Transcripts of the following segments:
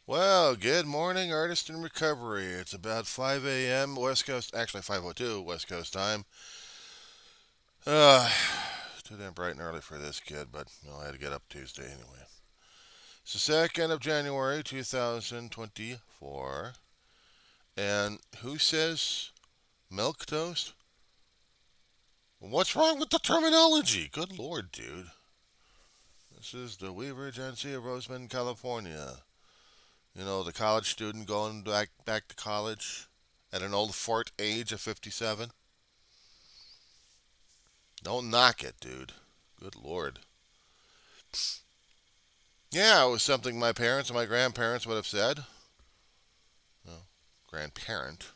Well, good morning, artist in recovery. It's about 5 a.m. West Coast, actually 5:02 West Coast time. Uh, Too damn bright and early for this kid, but I had to get up Tuesday anyway. It's the 2nd of January, 2024. And who says milk toast? What's wrong with the terminology? Good Lord, dude. This is the Weaver Agency of Roseman, California. The college student going back to college at an old fart age of 57. Don't knock it, dude. Good Lord. Yeah, it was something my parents and my grandparents would have said. Well, grandparent.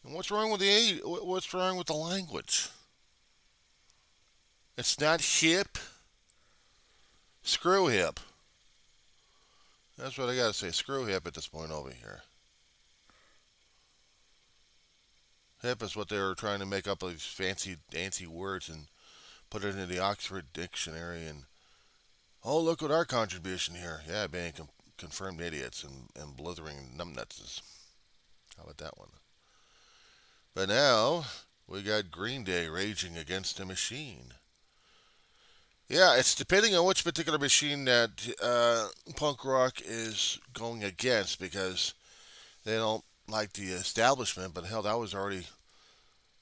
And what's wrong with the age? What's wrong with the language? It's not hip. Screw hip. That's what I gotta say. Screw hip at this point over here. Hip is what they were trying to make up these fancy words and put it into the Oxford Dictionary and look at our contribution here. Yeah, being confirmed idiots and blithering numbnuts. How about that one? But now we got Green Day raging against a machine. Yeah, it's depending on which particular machine that punk rock is going against because they don't like the establishment. But hell, that was already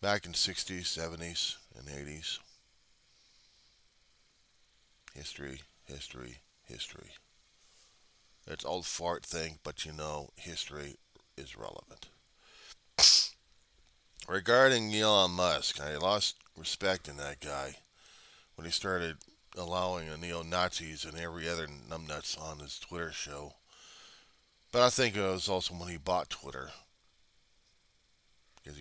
back in 60s, 70s, and 80s. History, history, history. It's old fart thing, but history is relevant. Regarding Elon Musk, I lost respect in that guy when he started allowing the neo Nazis and every other numbnuts on his Twitter show. But I think it was also when he bought Twitter. Because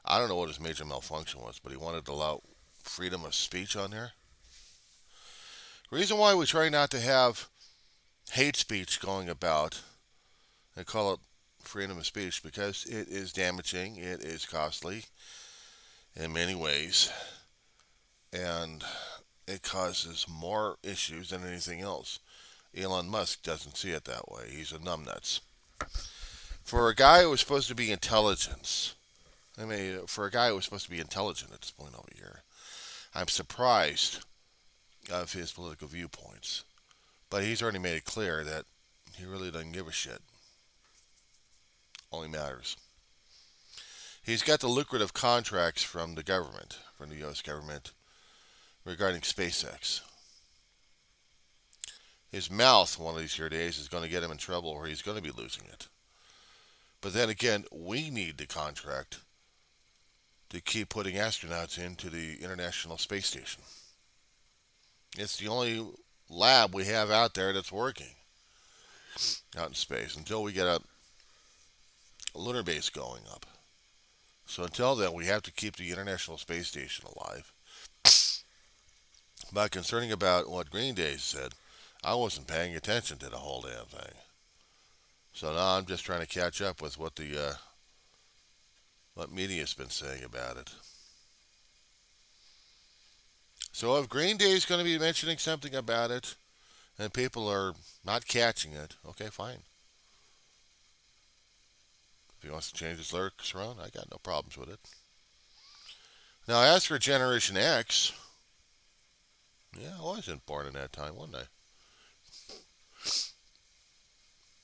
I don't know what his major malfunction was, but he wanted to allow freedom of speech on there. Reason why we try not to have hate speech going about and call it freedom of speech because it is damaging, it is costly in many ways, and it causes more issues than anything else. Elon Musk doesn't see it that way. He's a numbnuts. For a guy who was supposed to be intelligence, for a guy who was supposed to be intelligent at this point over here, I'm surprised of his political viewpoints. But he's already made it clear that he really doesn't give a shit. Only matters. He's got the lucrative contracts from the government, from the U.S. government, regarding SpaceX. His mouth one of these here days is going to get him in trouble or he's going to be losing it. But then again, we need the contract to keep putting astronauts into the International Space Station. It's the only lab we have out there that's working out in space until we get a lunar base going up. So until then, we have to keep the International Space Station alive. But concerning about what Green Day said, I wasn't paying attention to the whole damn thing. So now I'm just trying to catch up with what media's been saying about it. So if Green Day is going to be mentioning something about it, and people are not catching it, okay, fine. If he wants to change his lyrics around, I got no problems with it. Now, as for Generation X, yeah, I wasn't born in that time, wasn't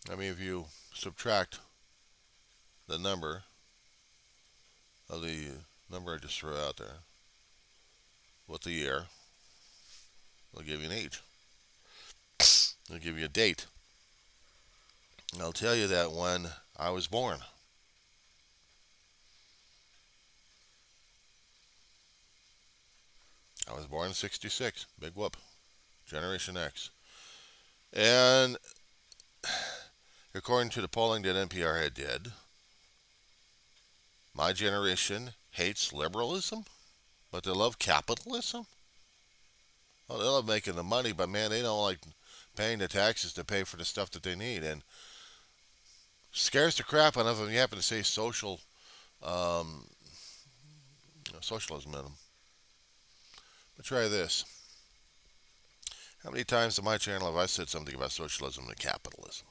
I? I mean, if you subtract the number of the number I just threw out there with the year, it'll give you an age. It'll give you a date. And I'll tell you that when I was born. I was born in 66. Big whoop. Generation X. And according to the polling that NPR had did, my generation hates liberalism, but they love capitalism. Well, they love making the money, but man, they don't like paying the taxes to pay for the stuff that they need. And scares the crap out of them. You happen to say um, socialism in them. But try this. How many times on my channel have I said something about socialism and capitalism?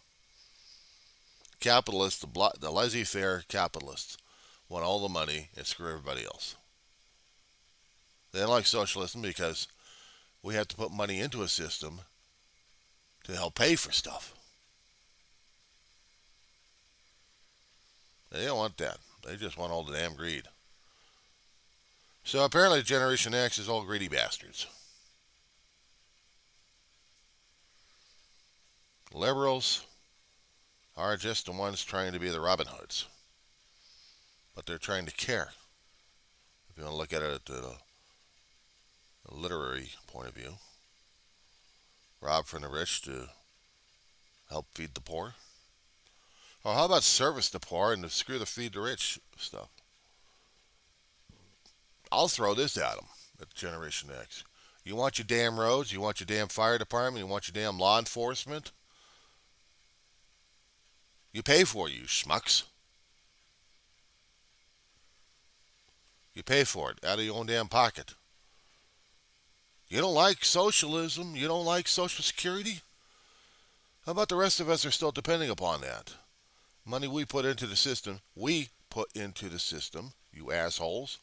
Capitalists, the laissez-faire capitalists, want all the money and screw everybody else. They don't like socialism because we have to put money into a system to help pay for stuff. They don't want that. They just want all the damn greed. So apparently Generation X is all greedy bastards. Liberals are just the ones trying to be the Robin Hoods. But they're trying to care. If you want to look at it at a literary point of view. Rob from the rich to help feed the poor. Or how about service the poor and screw the feed the rich stuff? I'll throw this at them, at Generation X. You want your damn roads? You want your damn fire department? You want your damn law enforcement? You pay for it, you schmucks. You pay for it out of your own damn pocket. You don't like socialism? You don't like Social Security? How about the rest of us are still depending upon that? Money we put into the system, you assholes.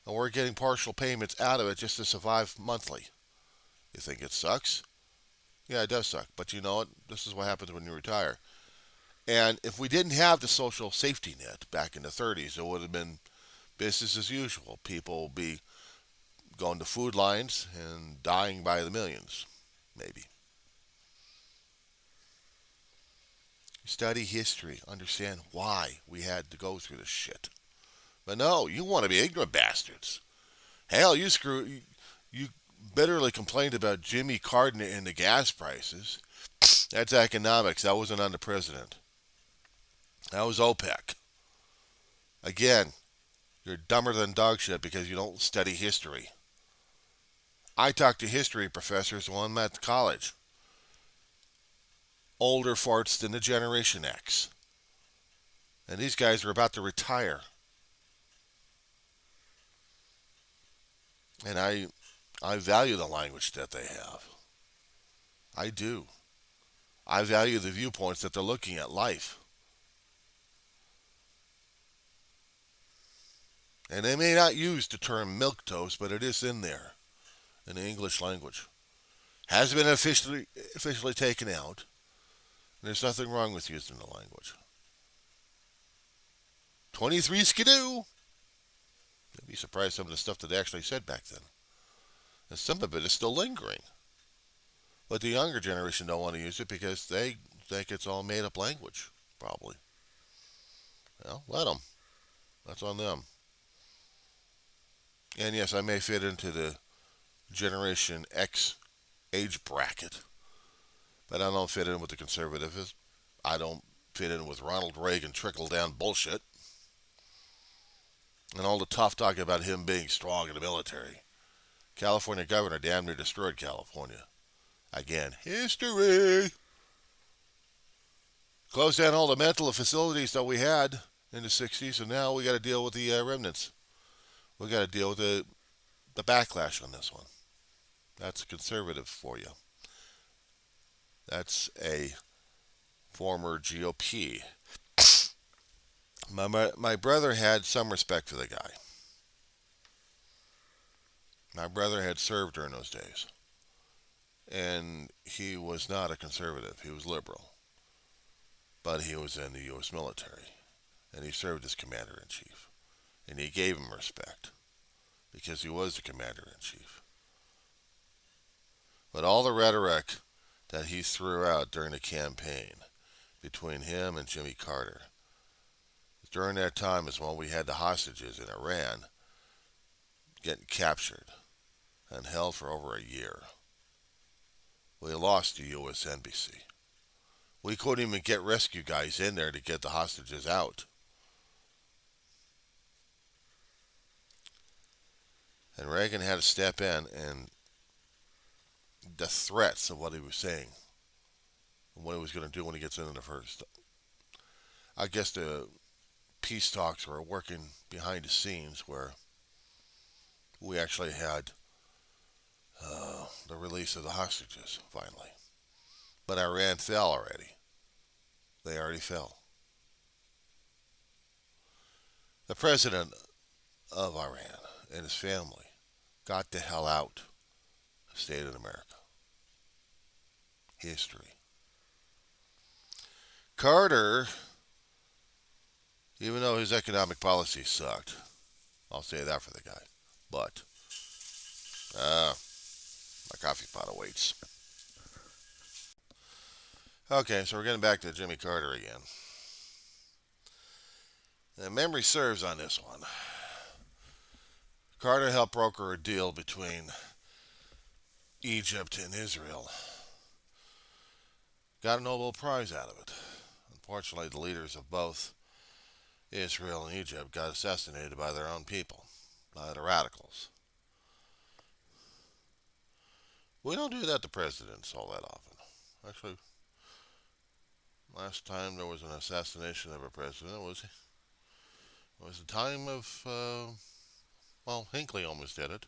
And we're getting partial payments out of it just to survive monthly. You think it sucks? Yeah, it does suck. But you know what? This is what happens when you retire. And if we didn't have the social safety net back in the 30s, it would have been business as usual. People would be going to food lines and dying by the millions, maybe. Study history. Understand why we had to go through this shit. But no, you want to be ignorant bastards. Hell, you bitterly complained about Jimmy Carter and the gas prices. That's economics. That wasn't on the president. That was OPEC. Again, you're dumber than dog shit because you don't study history. I talked to history professors when I'm at college. Older farts than the Generation X. And these guys are about to retire. And I value the language that they have. I do. I value the viewpoints that they're looking at life. And they may not use the term milquetoast, but it is in there in the English language. Has been officially taken out. There's nothing wrong with using the language. 23 skidoo. You'd be surprised some of the stuff that they actually said back then. And some of it is still lingering. But the younger generation don't want to use it because they think it's all made up language, probably. Well, let them. That's on them. And yes, I may fit into the Generation X age bracket, but I don't fit in with the conservatives. I don't fit in with Ronald Reagan trickle-down bullshit and all the tough talk about him being strong in the military. California governor damn near destroyed California. Again, history. Closed down all the mental facilities that we had in the 60s, and now we got to deal with the remnants. We got to deal with the backlash on this one. That's a conservative for you. That's a former GOP. My brother had some respect for the guy. My brother had served during those days. And he was not a conservative. He was liberal. But he was in the U.S. military. And he served as commander-in-chief. And he gave him respect. Because he was the commander-in-chief. But all the rhetoric that he threw out during the campaign between him and Jimmy Carter, during that time is when we had the hostages in Iran getting captured and held for over a year. We lost the U.S. Embassy. We couldn't even get rescue guys in there to get the hostages out. And Reagan had to step in, and the threats of what he was saying and what he was going to do when he gets into the first. I guess the peace talks were working behind the scenes where we actually had the release of the hostages, finally. But Iran fell already. They already fell. The president of Iran and his family got the hell out of stayed in America. History. Carter, even though his economic policy sucked, I'll say that for the guy. But, my coffee pot awaits. Okay, so we're getting back to Jimmy Carter again. And memory serves on this one. Carter helped broker a deal between Egypt and Israel. Got a Nobel Prize out of it. Unfortunately, the leaders of both Israel and Egypt got assassinated by their own people, by the radicals. We don't do that to presidents all that often. Actually, last time there was an assassination of a president was the time of, Hinckley almost did it.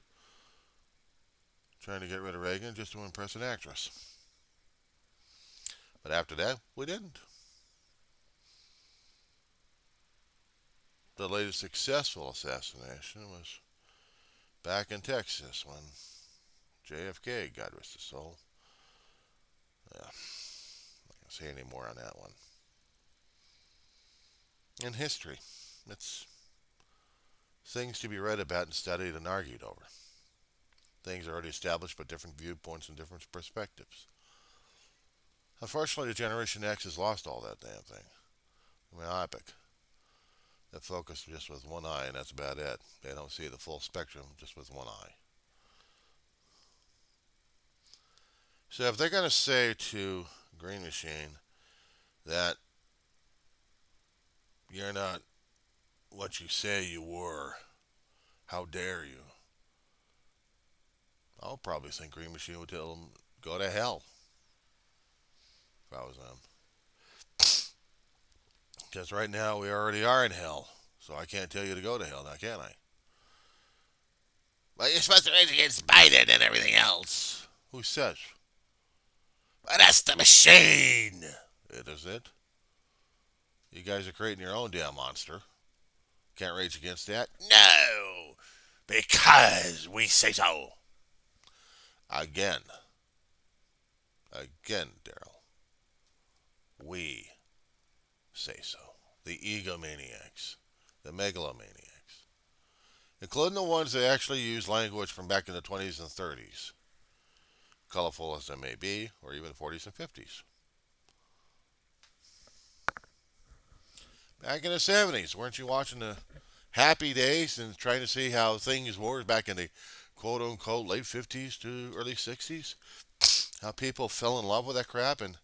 Trying to get rid of Reagan just to impress an actress. But after that, we didn't. The latest successful assassination was back in Texas when JFK, God rest his soul. Yeah, I'm not going to say any more on that one. In history, it's things to be read about and studied and argued over. Things already established, but different viewpoints and different perspectives. Unfortunately, Generation X has lost all that damn thing. Myopic. They focus just with one eye, and that's about it. They don't see the full spectrum just with one eye. So if they're going to say to Green Machine that you're not what you say you were, how dare you? I'll probably think Green Machine would tell them, go to hell. If I was them. Because right now we already are in hell. So I can't tell you to go to hell now, can I? Well, you're supposed to rage against Biden and everything else. Who says? But that's the machine. It is it. You guys are creating your own damn monster. Can't rage against that? No! Because we say so. Again. Again, Daryl. We say so. The egomaniacs. The megalomaniacs. Including the ones that actually use language from back in the 20s and 30s. Colorful as they may be, or even 40s and 50s. Back in the 70s, weren't you watching the Happy Days and trying to see how things were back in the quote-unquote late 50s to early 60s? How people fell in love with that crap and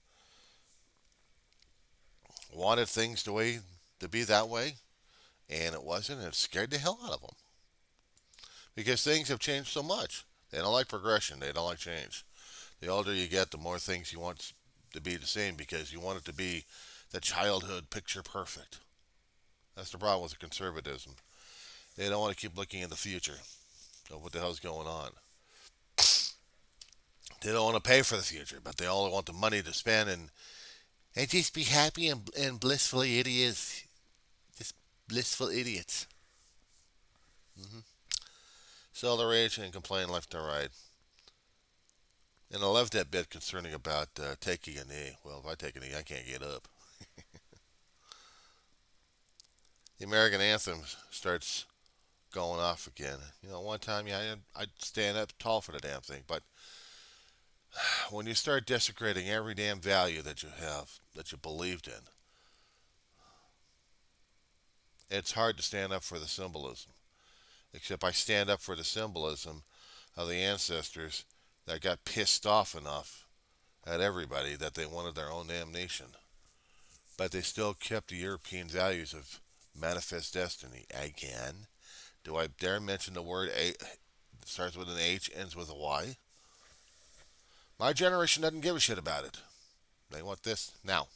wanted things to be that way, and it wasn't, and it scared the hell out of them. Because things have changed so much. They don't like progression. They don't like change. The older you get, the more things you want to be the same because you want it to be the childhood picture perfect. That's the problem with the conservatism. They don't want to keep looking in the future of what the hell's going on. They don't want to pay for the future, but they all want the money to spend and just be happy and blissful idiots. Just blissful idiots. Mm-hmm. So they're raging and complaining left and right. And I love that bit concerning about taking a knee. Well, if I take a knee, I can't get up. The American anthem starts going off again. You know, one time, yeah, I'd stand up tall for the damn thing. But when you start desecrating every damn value that you have, that you believed in, it's hard to stand up for the symbolism. Except I stand up for the symbolism of the ancestors that got pissed off enough at everybody that they wanted their own damn nation. But they still kept the European values of manifest destiny. Again, do I dare mention the word A? Starts with an H, ends with a Y. My generation doesn't give a shit about it. They want this now.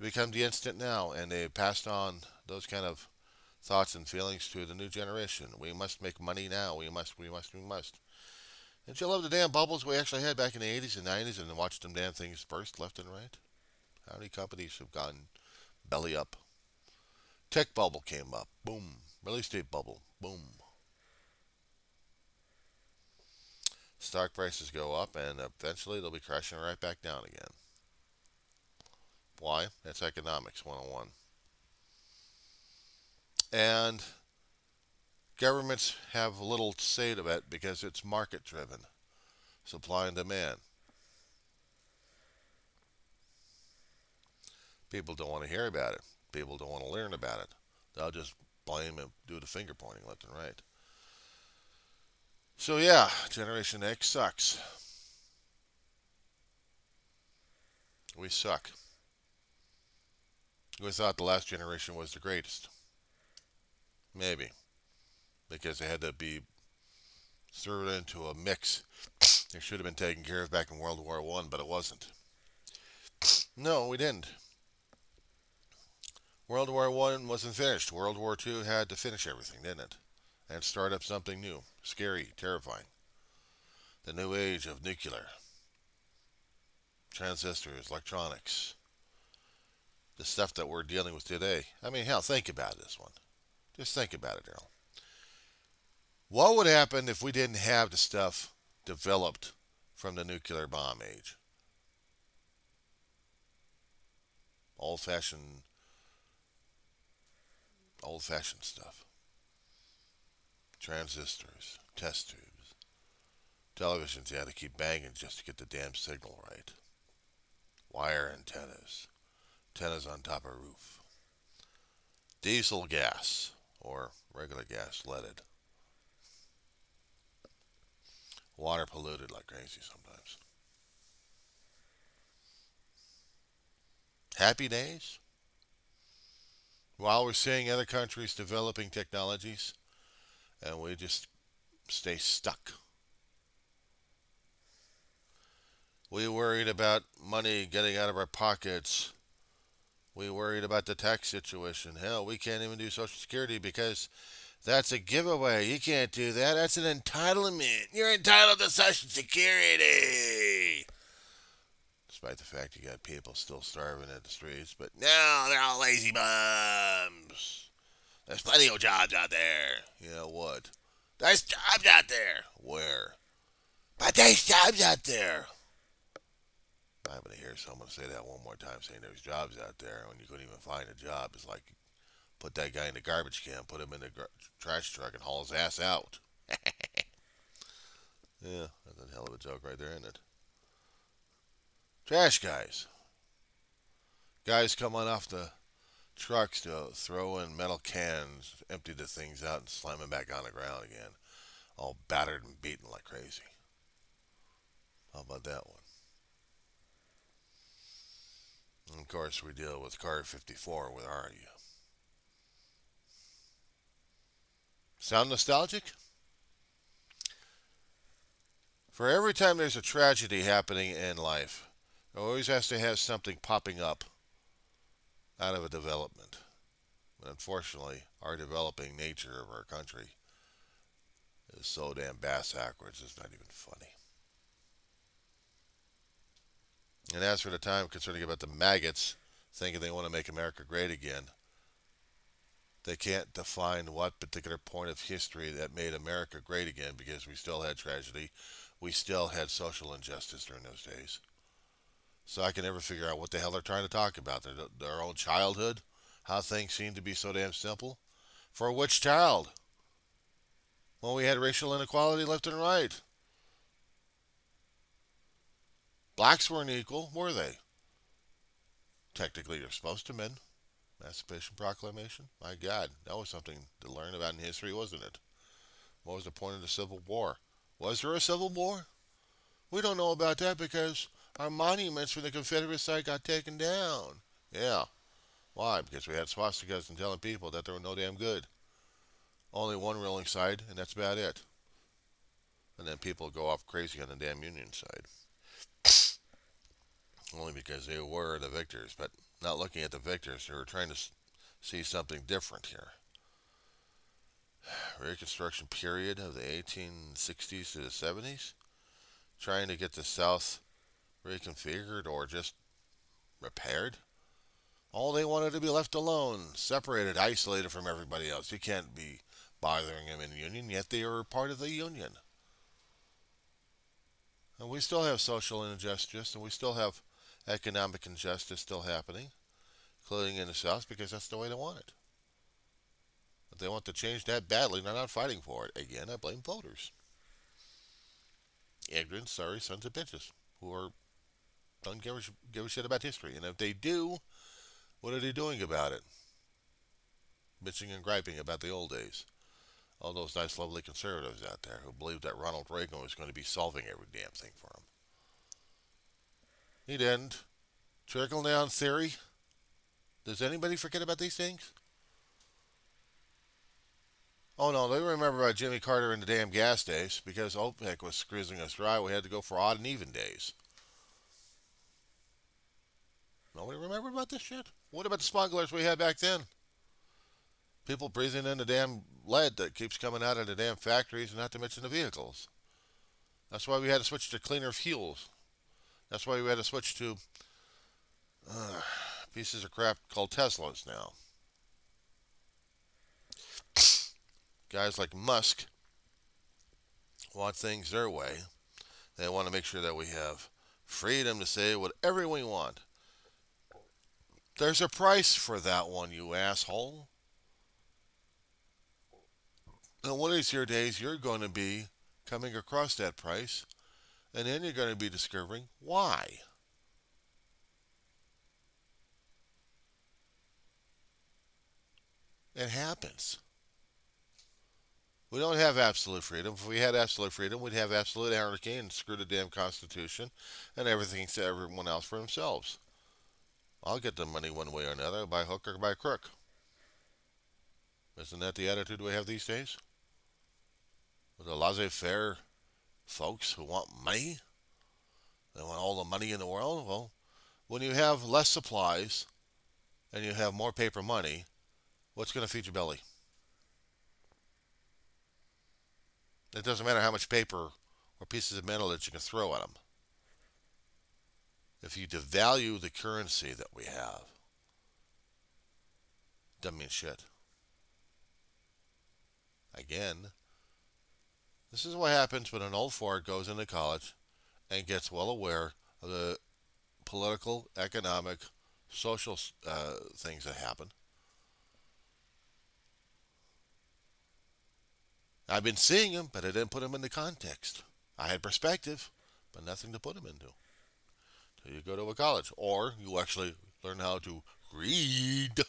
It becomes the instant now, and they passed on those kind of thoughts and feelings to the new generation. We must make money now. We must. Didn't you love the damn bubbles we actually had back in the 80s and 90s and watched them damn things burst left and right? How many companies have gone belly up? Tech bubble came up. Boom. Real estate bubble. Boom. Stock prices go up and eventually they'll be crashing right back down again. Why? That's economics 101. And governments have little to say to it because it's market driven. Supply and demand. People don't want to hear about it. People don't want to learn about it. They'll just blame and do the finger pointing left and right. So yeah, Generation X sucks. We suck. We thought the last generation was the greatest. Maybe. Because they had to be thrown into a mix. They should have been taken care of back in World War One, but it wasn't. No, we didn't. World War One wasn't finished. World War Two had to finish everything, didn't it? And start up something new. Scary, terrifying. The new age of nuclear. Transistors, electronics. The stuff that we're dealing with today. I mean, hell, think about this one. Just think about it, Daryl. What would happen if we didn't have the stuff developed from the nuclear bomb age? Old-fashioned, old-fashioned stuff. Transistors, test tubes, televisions you had to keep banging just to get the damn signal right. Wire antennas, antennas on top of a roof. Diesel gas, or regular gas, leaded. Water polluted like crazy sometimes. Happy days? While we're seeing other countries developing technologies, and we just stay stuck. We worried about money getting out of our pockets. We worried about the tax situation. Hell, we can't even do Social Security because that's a giveaway. You can't do that. That's an entitlement. You're entitled to Social Security. Despite the fact you got people still starving in the streets, but no, they're all lazy bums. There's plenty of jobs out there. You know what? There's jobs out there. Where? But there's jobs out there. I'm going to hear someone say that one more time, saying there's jobs out there when you couldn't even find a job. It's like put that guy in the garbage can, put him in the trash truck, and haul his ass out. Yeah, that's a hell of a joke right there, isn't it? Trash guys. Guys come on off the trucks to throw in metal cans, empty the things out, and slam them back on the ground again. All battered and beaten like crazy. How about that one? And of course, we deal with Car 54. Where are you? Sound nostalgic? For every time there's a tragedy happening in life, there always has to have something popping up out of a development. But unfortunately, our developing nature of our country is so damn bass backwards, it's not even funny. And as for the time concerning about the maggots thinking they want to make America great again, they can't define what particular point of history that made America great again because we still had tragedy. We still had social injustice during those days. So I can never figure out what the hell they're trying to talk about. Their own childhood? How things seem to be so damn simple? For which child? Well, we had racial inequality left and right. Blacks weren't equal, were they? Technically, you're supposed to men. Emancipation Proclamation? My God, that was something to learn about in history, wasn't it? What was the point of the Civil War? Was there a Civil War? We don't know about that because our monuments from the Confederate side got taken down. Yeah. Why? Because we had swastikas and telling people that they were no damn good. Only one ruling side, and that's about it. And then people go off crazy on the damn Union side. Only because they were the victors, but not looking at the victors. They were trying to see something different here. Reconstruction period of the 1860s to the 70s. trying to get the South reconfigured or just repaired. All they wanted to be left alone, separated, isolated from everybody else. You can't be bothering them in the union, yet they are part of the union. And we still have social injustice, and we still have economic injustice still happening, including in the South, because that's the way they want it. But they want to change that badly, and they're not fighting for it. Again, I blame voters. Ignorant, sorry sons of bitches who are don't give a shit about history. And if they do, what are they doing about it? Bitching and griping about the old days. All those nice, lovely conservatives out there who believed that Ronald Reagan was going to be solving every damn thing for them. He didn't. Trickle down theory. Does anybody forget about these things? Oh no, they remember about Jimmy Carter and the damn gas days because OPEC was squeezing us dry. We had to go for odd and even days. Nobody remember about this shit? What about the smugglers we had back then? People breathing in the damn lead that keeps coming out of the damn factories, not to mention the vehicles. That's why we had to switch to cleaner fuels. That's why we had to switch to pieces of crap called Teslas now. Guys like Musk want things their way. They want to make sure that we have freedom to say whatever we want. There's a price for that one, you asshole. And one of these here days, you're going to be coming across that price, and then you're going to be discovering why. It happens. We don't have absolute freedom. If we had absolute freedom, we'd have absolute anarchy and screw the damn Constitution and everything to everyone else for themselves. I'll get the money one way or another, by hook or by crook. Isn't that the attitude we have these days? With the laissez-faire folks who want money, they want all the money in the world. Well, when you have less supplies and you have more paper money, what's going to feed your belly? It doesn't matter how much paper or pieces of metal that you can throw at them. If you devalue the currency that we have, it doesn't mean shit. Again, this is what happens when an old fart goes into college and gets well aware of the political, economic, social things that happen. I've been seeing them, but I didn't put them into context. I had perspective, but nothing to put them into. So you go to a college, or you actually learn how to read.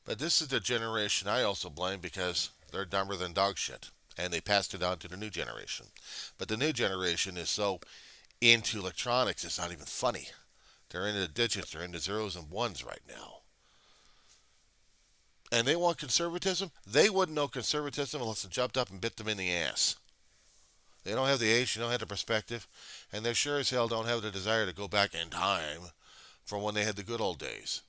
But this is the generation I also blame because they're dumber than dog shit. And they passed it on to the new generation. But the new generation is so into electronics, it's not even funny. They're into digits, they're into zeros and ones right now. And they want conservatism. They wouldn't know conservatism unless it jumped up and bit them in the ass. They don't have the age, they don't have the perspective, and they sure as hell don't have the desire to go back in time from when they had the good old days.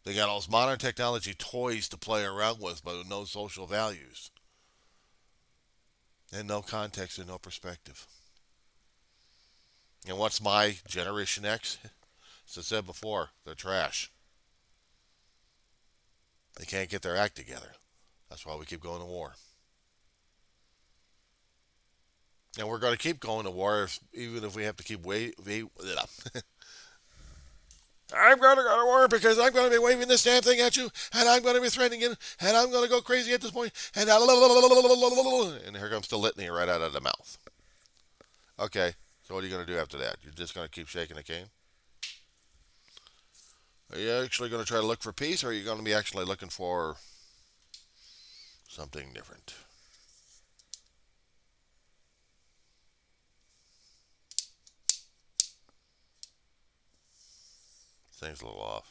They got all those modern technology toys to play around with, but with no social values. And no context and no perspective. And what's my Generation X? As I said before, they're trash. They can't get their act together. That's why we keep going to war. And we're going to keep going to war even if we have to keep I'm going to go to war because I'm going to be waving this damn thing at you, and I'm going to be threatening it, and I'm going to go crazy at this point, and here comes the litany right out of the mouth. Okay, so what are you going to do after that? You're just going to keep shaking the cane? Are you actually going to try to look for peace, or are you going to be actually looking for something different? Thing's a little off.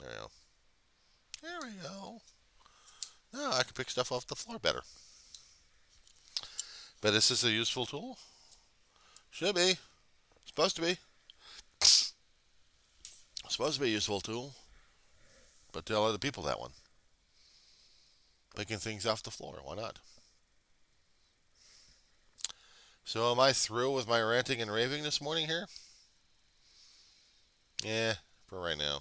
There we go. There we go. Now I can pick stuff off the floor better. But this is a useful tool. Should be. Supposed to be. Supposed to be a useful tool. but tell other people that one. Picking things off the floor. Why not? So am I through with my ranting and raving this morning here? Yeah, for right now.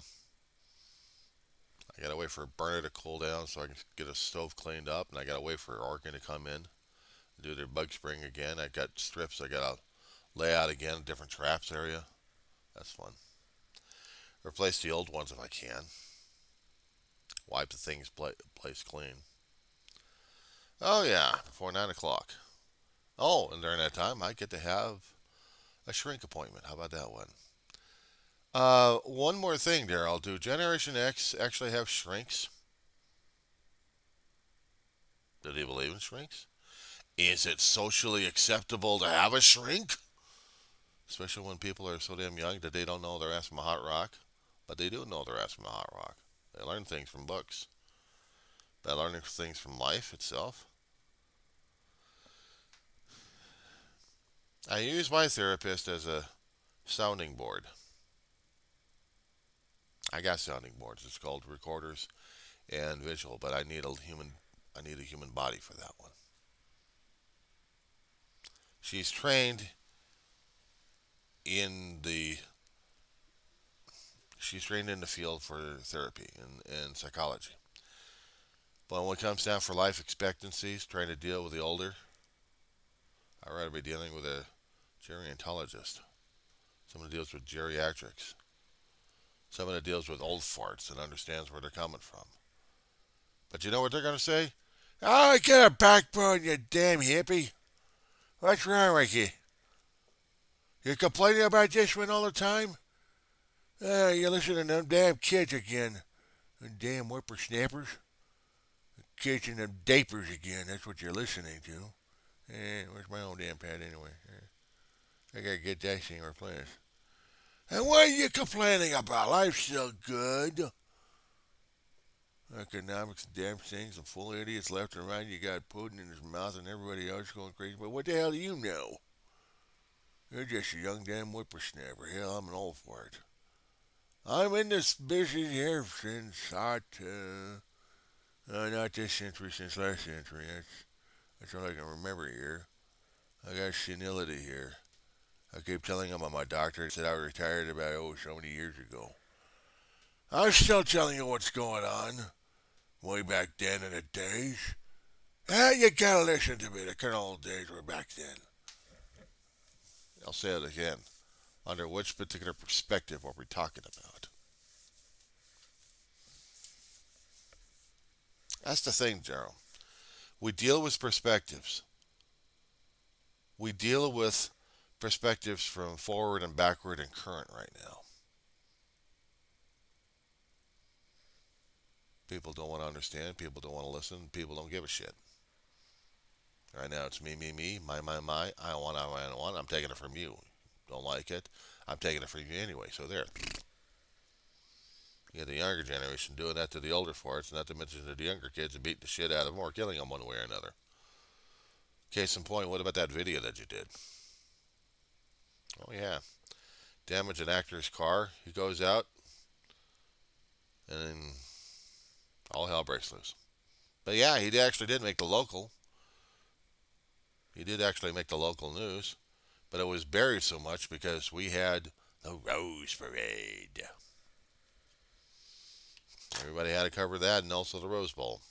I gotta wait for a burner to cool down so I can get a stove cleaned up, and I gotta wait for Orkin to come in, do their bug spring again. I got strips I gotta lay out again, different traps area. That's fun. Replace the old ones if I can. Wipe the place clean. Oh yeah, before 9 o'clock. Oh, and during that time I get to have a shrink appointment. How about that one? One more thing, Daryl. Do Generation X actually have shrinks? Do they believe in shrinks? Is it socially acceptable to have a shrink? Especially when people are so damn young that they don't know their ass from a hot rock. But they do know their ass from a hot rock. They learn things from books. They learn things from life itself. I use my therapist as a sounding board. I got sounding boards. It's called recorders and visual, but I need a human body for that one. She's trained in the she's trained in the field for therapy and psychology. But when it comes down for life expectancies, trying to deal with the older, I'd rather be dealing with a gerontologist, someone who deals with geriatrics, someone that deals with old farts and understands where they're coming from. But you know what they're going to say? Oh, get a backbone, you damn hippie. What's wrong with you? You're complaining about this one all the time? You're listening to them damn kids again. Them damn whippersnappers. Kids and them dapers again. That's what you're listening to. Where's my own damn pad anyway? I gotta get that thing replaced. And what are you complaining about? Life's still good. Economics, damn things, and full of idiots left and right. You got Putin in his mouth and everybody else going crazy. But what the hell do you know? You're just a young damn whippersnapper. Hell, I'm an old fart. I'm in this business here since not this century, since last century. That's all I can remember here. I got senility here. I keep telling him I'm my doctor. He said I retired about, so many years ago. I'm still telling you what's going on. Way back then in the days. You gotta listen to me. The kind of old days were back then. I'll say it again. Under which particular perspective are we talking about? That's the thing, Gerald. We deal with perspectives. We deal with perspectives from forward and backward and current right now. People don't want to understand. People don't want to listen. People don't give a shit. Right now it's me, my. I want, I want. I'm taking it from you. Don't like it? I'm taking it from you anyway. So there. You got the younger generation doing that to the older farts, not to mention to the younger kids and beating the shit out of them or killing them one way or another. Case in point, what about that video that you did? Oh yeah, damage an actor's car. He goes out, and then all hell breaks loose. But yeah, he actually did make the local. He did actually make the local news, but it was buried so much because we had the Rose Parade. Everybody had to cover that, and also the Rose Bowl.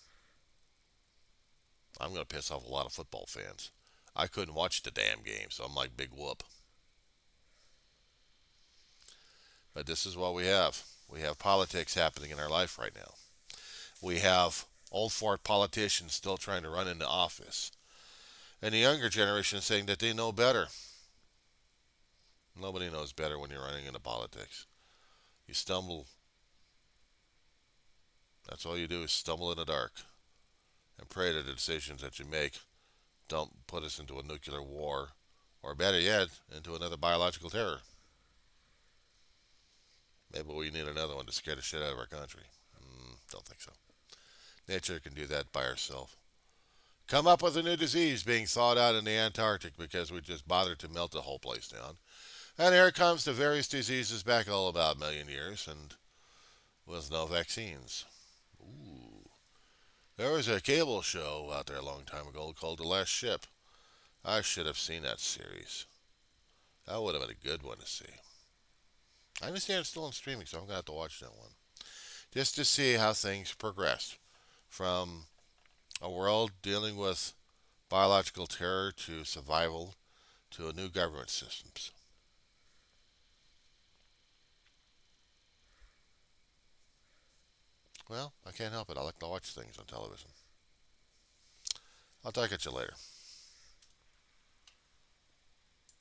I'm going to piss off a lot of football fans. I couldn't watch the damn game, so I'm like, big whoop. But this is what we have. We have politics happening in our life right now. We have old fart politicians still trying to run into office. And the younger generation is saying that they know better. Nobody knows better when you're running into politics. You stumble. That's all you do is stumble in the dark. And pray that the decisions that you make don't put us into a nuclear war. Or better yet, into another biological terror. Maybe we need another one to scare the shit out of our country. Don't think so. Nature can do that by herself. Come up with a new disease being thawed out in the Antarctic because we just bothered to melt the whole place down. And here comes the various diseases back all about a million years and with no vaccines. Ooh. There was a cable show out there a long time ago called The Last Ship. I should have seen that series. That would have been a good one to see. I understand it's still on streaming, so I'm going to have to watch that one. Just to see how things progress from a world dealing with biological terror to survival to a new government systems. Well, I can't help it. I like to watch things on television. I'll talk at you later.